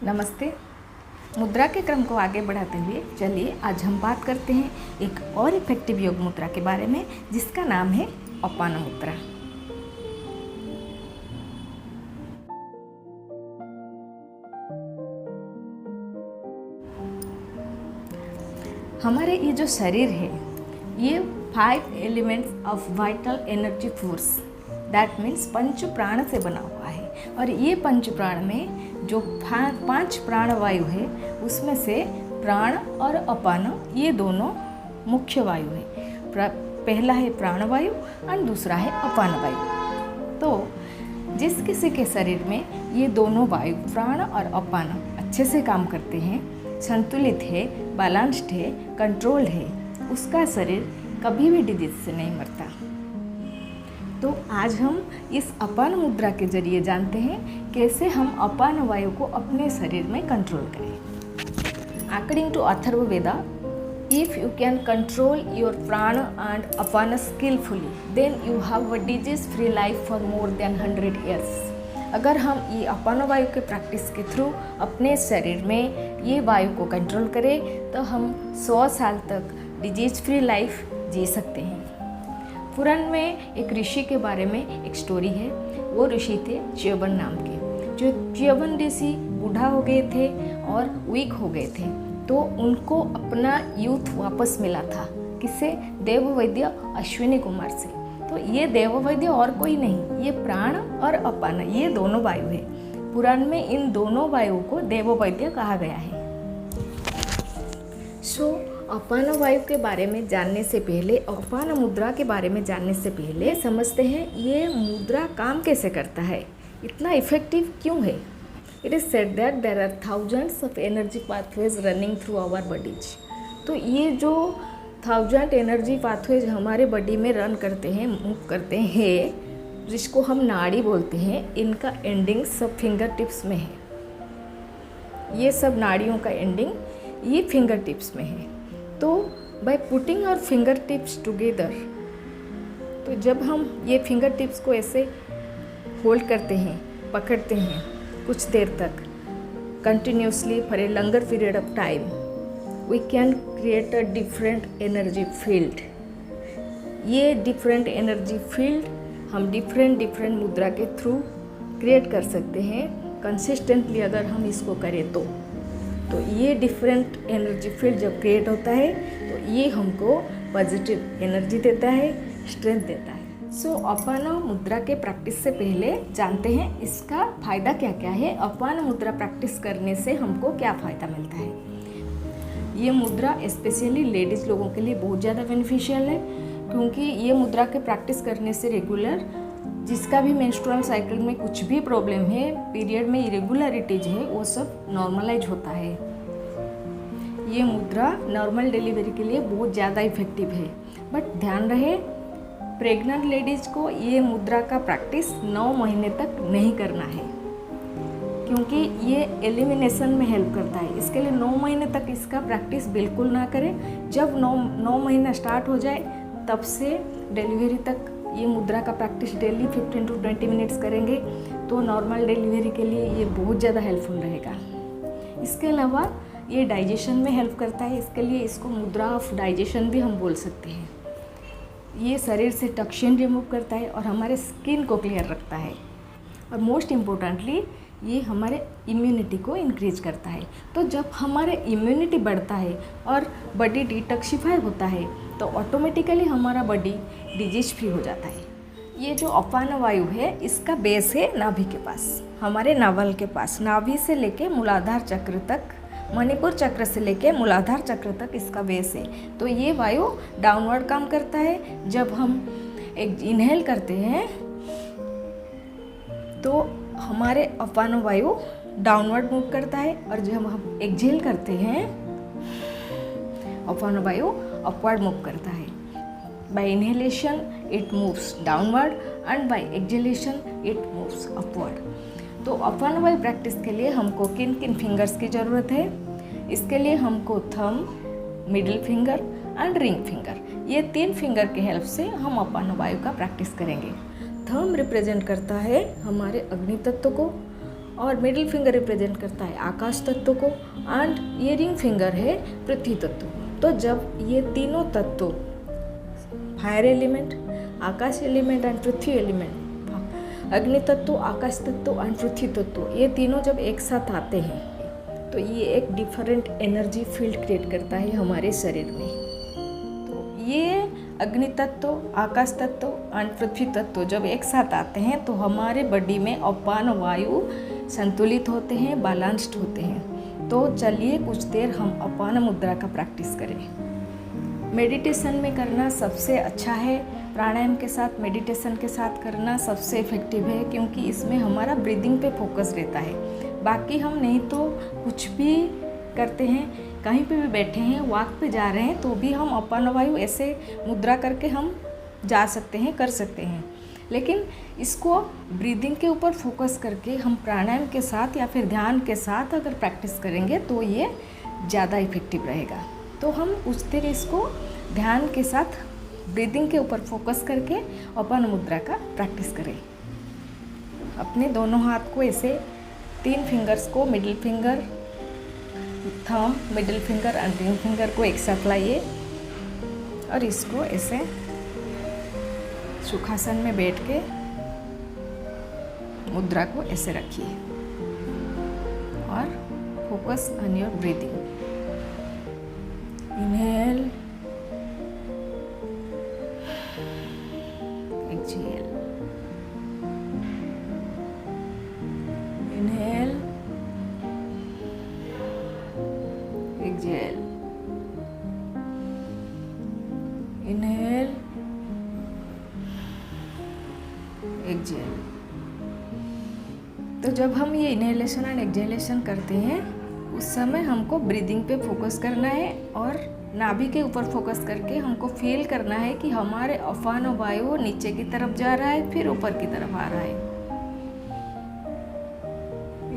नमस्ते। मुद्रा के क्रम को आगे बढ़ाते हुए चलिए आज हम बात करते हैं एक और इफेक्टिव योग मुद्रा के बारे में, जिसका नाम है अपान मुद्रा। हमारे ये जो शरीर है ये 5 elements of vital energy force, that means पंच प्राण से बना हुआ है। और ये पंच प्राण में जो 5 प्राण वायु है उसमें से प्राण और अपान ये दोनों मुख्य वायु है। पहला है प्राण वायु और दूसरा है अपान वायु। तो जिस किसी के शरीर में ये दोनों वायु प्राण और अपान अच्छे से काम करते हैं, संतुलित है, बैलेंस्ड है, कंट्रोल्ड है, उसका शरीर कभी भी डिजीज से नहीं मरता। तो आज हम इस अपान मुद्रा के जरिए जानते हैं कैसे हम अपान वायु को अपने शरीर में कंट्रोल करें। According to Atharvaveda, if you can control your prana and apana skilfully, then you have a disease free life for more than 100 years. अगर हम ये अपान वायु के प्रैक्टिस के थ्रू अपने शरीर में ये वायु को कंट्रोल करें तो हम 100 साल तक डिजीज फ्री लाइफ जी सकते हैं। पुराण में एक ऋषि के बारे में एक स्टोरी है। वो ऋषि थे च्यवन नाम के। जो च्यवन ऋषि बूढ़ा हो गए थे और वीक हो गए थे, तो उनको अपना यूथ वापस मिला था। किससे? देववैद्य अश्विनी कुमार से। तो ये देववैद्य और कोई नहीं, ये प्राण और अपान ये दोनों वायु है। पुराण में इन दोनों वायु को देववैद्य कहा गया है। अपान वायु के बारे में जानने से पहले, अपान मुद्रा के बारे में जानने से पहले समझते हैं ये मुद्रा काम कैसे करता है, इतना इफेक्टिव क्यों है। It is said that there are thousands of energy pathways running through our bodies. तो ये जो 1000 एनर्जी पाथवेज हमारे बॉडी में रन करते हैं, मूव करते हैं, जिसको हम नाड़ी बोलते हैं, इनका एंडिंग सब फिंगर टिप्स में है। ये सब नाड़ियों का एंडिंग ये फिंगर टिप्स में है। तो by putting our finger tips together, तो जब हम ये फिंगर टिप्स को ऐसे होल्ड करते हैं, पकड़ते हैं कुछ देर तक continuously for a longer period of time, we can create a different energy field. ये डिफरेंट एनर्जी फील्ड हम डिफरेंट मुद्रा के थ्रू क्रिएट कर सकते हैं कंसिस्टेंटली, अगर हम इसको करें तो ये डिफरेंट एनर्जी फील्ड जब क्रिएट होता है तो ये हमको पॉजिटिव एनर्जी देता है, स्ट्रेंथ देता है। अपान मुद्रा के प्रैक्टिस से पहले जानते हैं इसका फ़ायदा क्या क्या है। अपान मुद्रा प्रैक्टिस करने से हमको क्या फ़ायदा मिलता है। ये मुद्रा स्पेशली लेडीज़ लोगों के लिए बहुत ज़्यादा बेनिफिशियल है, क्योंकि ये मुद्रा के प्रैक्टिस करने से रेगुलर जिसका भी मेंस्ट्रुअल साइकिल में कुछ भी प्रॉब्लम है, पीरियड में इरेगुलरिटीज है, वो सब नॉर्मलाइज होता है। ये मुद्रा नॉर्मल डिलीवरी के लिए बहुत ज़्यादा इफेक्टिव है। बट ध्यान रहे, प्रेग्नेंट लेडीज़ को ये मुद्रा का प्रैक्टिस 9 महीने तक नहीं करना है, क्योंकि ये एलिमिनेशन में हेल्प करता है। इसके लिए 9 महीने तक इसका प्रैक्टिस बिल्कुल ना करें। जब 9 महीना स्टार्ट हो जाए तब से डिलीवरी तक ये मुद्रा का प्रैक्टिस डेली 15 to 20 मिनट्स करेंगे तो नॉर्मल डिलीवरी के लिए ये बहुत ज़्यादा हेल्पफुल रहेगा। इसके अलावा ये डाइजेशन में हेल्प करता है, इसके लिए इसको मुद्रा ऑफ डाइजेशन भी हम बोल सकते हैं। ये शरीर से टॉक्सिन रिमूव करता है और हमारे स्किन को क्लियर रखता है, और मोस्ट इम्पोर्टेंटली ये हमारे इम्यूनिटी को इंक्रीज करता है। तो जब हमारे इम्यूनिटी बढ़ता है और बॉडी डिटॉक्सिफाई होता है तो ऑटोमेटिकली हमारा बॉडी डिजीज फ्री हो जाता है। ये जो अपान वायु है इसका बेस है नाभि के पास, हमारे नाभल के पास। नाभि से लेके मूलाधार चक्र तक, मणिपुर चक्र से लेके मूलाधार चक्र तक इसका बेस है। तो ये वायु डाउनवर्ड काम करता है। जब हम एक इनहेल करते हैं तो हमारे अपान वायु डाउनवर्ड मूव करता है, और जब हम एक्सहेल करते हैं अपान वायु अपवर्ड मूव करता है। By inhalation it moves downward and by exhalation it moves upward. तो अपान वायु प्रैक्टिस के लिए हमको किन किन फिंगर्स की ज़रूरत है? इसके लिए हमको thumb, middle finger and ring finger, ये 3 फिंगर के हेल्प से हम अपान वायु का प्रैक्टिस करेंगे। थंब रिप्रेजेंट करता है हमारे अग्नि तत्व को, और मिडिल फिंगर रिप्रेजेंट करता है आकाश तत्व को एंड ये रिंग फिंगर है पृथ्वी तत्व। तो जब ये तीनों तत्व fire element, Akash element and Prithvi element, अग्नि तत्व, आकाश तत्व एंड पृथ्वी तत्व, ये तीनों जब एक साथ आते हैं तो ये एक डिफरेंट एनर्जी फील्ड क्रिएट करता है हमारे शरीर में। तो ये अग्नि तत्व, आकाश तत्व एंड पृथ्वी तत्व जब एक साथ आते हैं तो हमारे बॉडी में अपान वायु संतुलित होते हैं, बैलेंस्ड होते हैं। तो चलिए कुछ देर हम अपान मुद्रा का प्रैक्टिस करें। मेडिटेशन में करना सबसे अच्छा है, प्राणायाम के साथ मेडिटेशन के साथ करना सबसे इफ़ेक्टिव है, क्योंकि इसमें हमारा ब्रीदिंग पे फोकस रहता है। बाकी हम नहीं तो कुछ भी करते हैं, कहीं पे भी बैठे हैं, वॉक पे जा रहे हैं तो भी हम अपान वायु ऐसे मुद्रा करके हम जा सकते हैं, कर सकते हैं। लेकिन इसको ब्रीदिंग के ऊपर फोकस करके हम प्राणायाम के साथ या फिर ध्यान के साथ अगर प्रैक्टिस करेंगे तो ये ज़्यादा इफ़ेक्टिव रहेगा। तो हम कुछ देर इसको ध्यान के साथ ब्रीदिंग के ऊपर फोकस करके अपान मुद्रा का प्रैक्टिस करें। अपने दोनों हाथ को ऐसे 3 फिंगर्स को, middle finger, thumb, middle finger and ring finger को एक साथ लाइए और इसको ऐसे सुखासन में बैठ के मुद्रा को ऐसे रखिए और focus on your breathing. Inhale, exhale, inhale, exhale, inhale, exhale. तो जब हम ये इनहेलेशन एंड एक्सहेलेशन करते हैं उस समय हमको ब्रीदिंग पे फोकस करना है और नाभि के ऊपर फोकस करके हमको फील करना है कि हमारे अपान वायु नीचे की तरफ जा रहा है फिर ऊपर की तरफ आ रहा है।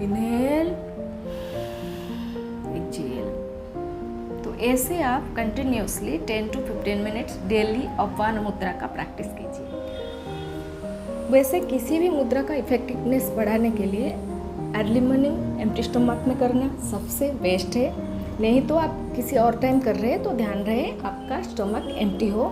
Inhale, exhale. तो ऐसे आप कंटिन्यूसली 10 to 15 मिनट्स डेली अपान मुद्रा का प्रैक्टिस कीजिए। वैसे किसी भी मुद्रा का इफेक्टिवनेस बढ़ाने के लिए अर्ली मॉर्निंग एम्प्टी स्टमक में करना सबसे बेस्ट है। नहीं तो आप किसी और टाइम कर रहे हैं तो ध्यान रहे आपका स्टमक एम्प्टी हो।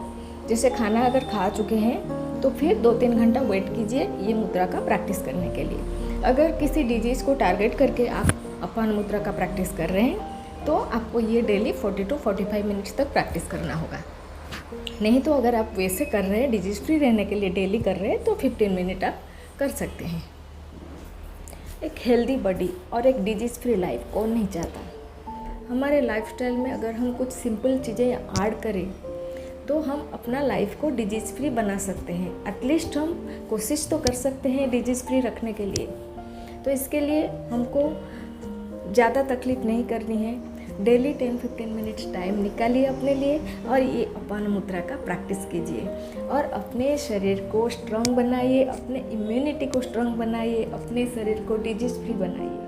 जैसे खाना अगर खा चुके हैं तो फिर 2-3 घंटा वेट कीजिए ये मुद्रा का प्रैक्टिस करने के लिए। अगर किसी डिजीज़ को टारगेट करके आप अपान मुद्रा का प्रैक्टिस कर रहे हैं तो आपको ये डेली 40 to 45 मिनट्स तक प्रैक्टिस करना होगा। नहीं तो अगर आप वैसे कर रहे हैं, डिजीज़ फ्री रहने के लिए डेली कर रहे हैं तो 15 मिनट आप कर सकते हैं। एक हेल्दी बॉडी और एक डिजीज़ फ्री लाइफ कौन नहीं चाहता। हमारे लाइफस्टाइल में अगर हम कुछ सिंपल चीज़ें ऐड करें तो हम अपना लाइफ को डिजीज़ फ्री बना सकते हैं। एटलीस्ट हम कोशिश तो कर सकते हैं डिजीज़ फ्री रखने के लिए। तो इसके लिए हमको ज़्यादा तकलीफ नहीं करनी है। डेली 10-15 मिनट्स टाइम निकालिए अपने लिए और ये अपान मुद्रा का प्रैक्टिस कीजिए और अपने शरीर को स्ट्रांग बनाइए, अपने इम्यूनिटी को स्ट्रांग बनाइए, अपने शरीर को डिजीज़ फ्री बनाइए।